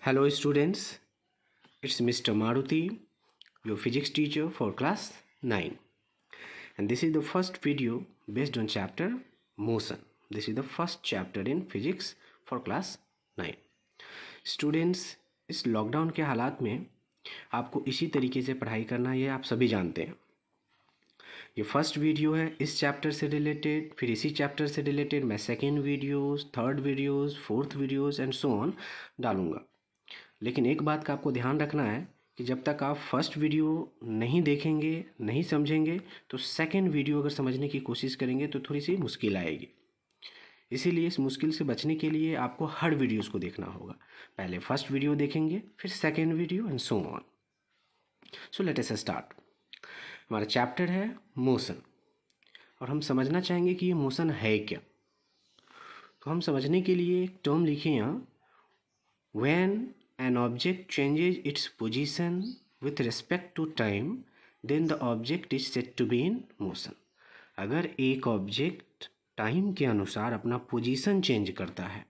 Hello students, it's Mr. Maruti, your physics teacher for class 9, and this is the first video based on chapter motion. This is the first chapter in physics for class 9. Students, इस lockdown के हालात में आपको इसी तरीके से पढ़ाई करना है, ये आप सभी जानते हैं। ये फर्स्ट वीडियो है इस चैप्टर से रिलेटेड, फिर इसी चैप्टर से रिलेटेड मैं second videos, third videos, fourth videos and so on डालूंगा। लेकिन एक बात का आपको ध्यान रखना है कि जब तक आप फर्स्ट वीडियो नहीं देखेंगे, नहीं समझेंगे, तो सेकंड वीडियो अगर समझने की कोशिश करेंगे तो थोड़ी सी मुश्किल आएगी। इसीलिए इस मुश्किल से बचने के लिए आपको हर वीडियोस को देखना होगा। पहले फर्स्ट वीडियो देखेंगे, फिर second video and so on. So let us start. हमारा चैप्टर है मोशन और हम समझना चाहेंगे कि ये मोशन है क्या। तो हम समझने के लिए एक टर्म लिखे यहाँ, when an object changes its position with respect to time, then the object is said to be in motion. अगर एक ऑब्जेक्ट टाइम के अनुसार अपना पोजीशन चेंज करता है,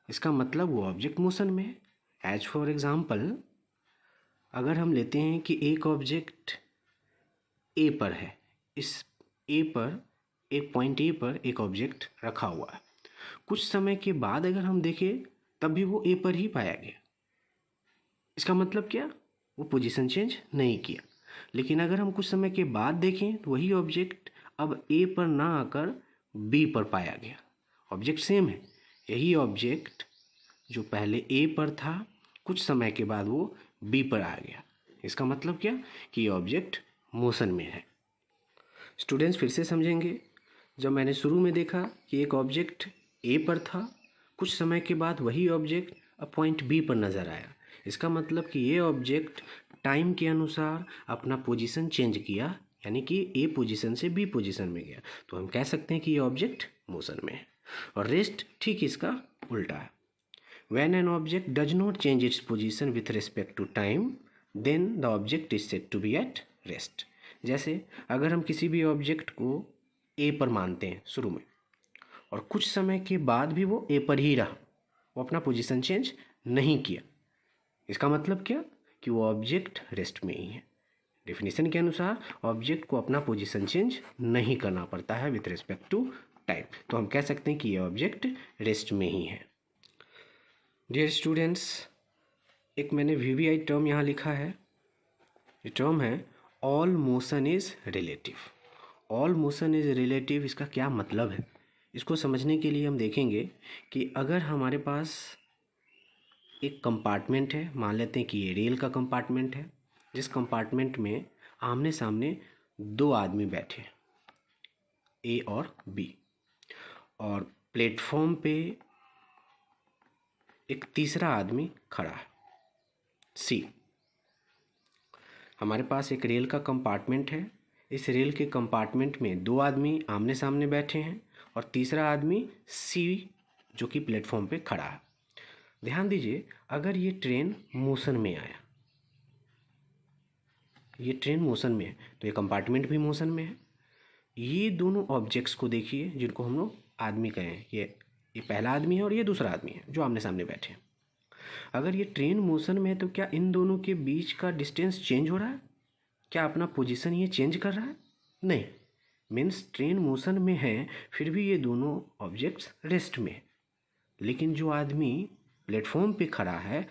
इसका मतलब वो ऑब्जेक्ट मोशन में है। एज फॉर एग्जाम्पल, अगर हम लेते हैं कि एक ऑब्जेक्ट ए पर है, इस ए पर, एक पॉइंट ए पर एक ऑब्जेक्ट रखा हुआ है, कुछ समय के बाद अगर हम देखें तब भी वो ए पर ही पाया गया। इसका मतलब क्या, वो पोजीशन चेंज नहीं किया। लेकिन अगर हम कुछ समय के बाद देखें तो वही ऑब्जेक्ट अब ए पर ना आकर बी पर पाया गया। ऑब्जेक्ट सेम है, यही ऑब्जेक्ट जो पहले ए पर था कुछ समय के बाद वो बी पर आ गया। इसका मतलब क्या कि ये ऑब्जेक्ट मोशन में है। स्टूडेंट्स फिर से समझेंगे। जब मैंने शुरू में देखा कि एक ऑब्जेक्ट ए पर था, कुछ समय के बाद वही ऑब्जेक्ट अब पॉइंट बी पर नज़र आया, इसका मतलब कि ये ऑब्जेक्ट टाइम के अनुसार अपना पोजीशन चेंज किया, यानी कि ए पोजीशन से बी पोजीशन में गया। तो हम कह सकते हैं कि ये ऑब्जेक्ट मोशन में है। और रेस्ट ठीक इसका उल्टा है। When an object does not change its position with respect to time, then the object is said to be at rest. जैसे अगर हम किसी भी ऑब्जेक्ट को ए पर मानते हैं शुरू में, और कुछ समय के बाद भी वो ए पर ही रहा, वो अपना पोजीशन चेंज नहीं किया, इसका मतलब क्या कि वो ऑब्जेक्ट रेस्ट में ही है। डेफिनेशन के अनुसार ऑब्जेक्ट को अपना पोजीशन चेंज नहीं करना पड़ता है विथ रिस्पेक्ट टू टाइम, तो हम कह सकते हैं कि ये ऑब्जेक्ट रेस्ट में ही है। डियर स्टूडेंट्स, एक मैंने वीवीआई टर्म यहाँ लिखा है। ये टर्म है all motion is relative. All motion is relative, इसका क्या मतलब है? इसको समझने के लिए हम देखेंगे कि अगर हमारे पास एक कंपार्टमेंट है, मान लेते हैं कि ये रेल का कंपार्टमेंट है, जिस कंपार्टमेंट में आमने सामने दो आदमी बैठे, ए और बी, और प्लेटफॉर्म पे एक तीसरा आदमी खड़ा है, सी। हमारे पास एक रेल का कंपार्टमेंट है, इस रेल के कंपार्टमेंट में दो आदमी आमने सामने बैठे हैं और तीसरा आदमी सी जो कि प्लेटफॉर्म पे खड़ा है। ध्यान दीजिए, अगर ये ट्रेन मोशन में आया, ये ट्रेन मोशन में है तो ये कंपार्टमेंट भी मोशन में है। ये दोनों ऑब्जेक्ट्स को देखिए जिनको हम लोग आदमी कहें, ये पहला आदमी है और ये दूसरा आदमी है जो आमने सामने बैठे हैं। अगर ये ट्रेन मोशन में है तो क्या इन दोनों के बीच का डिस्टेंस चेंज हो रहा है? क्या अपना पोजीशन ये चेंज कर रहा है? नहीं। मीन्स ट्रेन मोशन में है फिर भी ये दोनों ऑब्जेक्ट्स रेस्ट में है। लेकिन जो आदमी प्लेटफॉर्म पे खड़ा है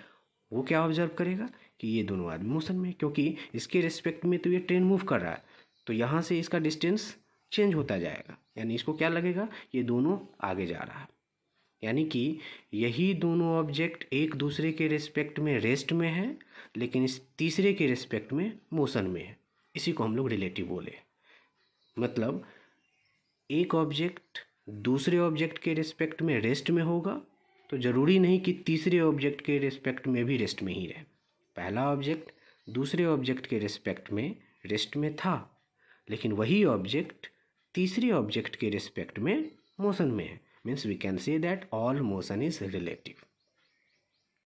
वो क्या ऑब्जर्व करेगा कि ये दोनों आदमी मोशन में, क्योंकि इसके रिस्पेक्ट में तो ये ट्रेन मूव कर रहा है, तो यहाँ से इसका डिस्टेंस चेंज होता जाएगा, यानी इसको क्या लगेगा, ये दोनों आगे जा रहा है। यानी कि यही दोनों ऑब्जेक्ट एक दूसरे के रिस्पेक्ट में रेस्ट में है, लेकिन इस तीसरे के रिस्पेक्ट में मोशन में है। इसी को हम लोग रिलेटिव बोले। मतलब एक ऑब्जेक्ट दूसरे ऑब्जेक्ट के रिस्पेक्ट में रेस्ट में होगा तो ज़रूरी नहीं कि तीसरे ऑब्जेक्ट के रिस्पेक्ट में भी रेस्ट में ही रहे। पहला ऑब्जेक्ट दूसरे ऑब्जेक्ट के रिस्पेक्ट में रेस्ट में था, लेकिन वही ऑब्जेक्ट तीसरे ऑब्जेक्ट के रिस्पेक्ट में मोशन में है। Means we can say that all motion is relative.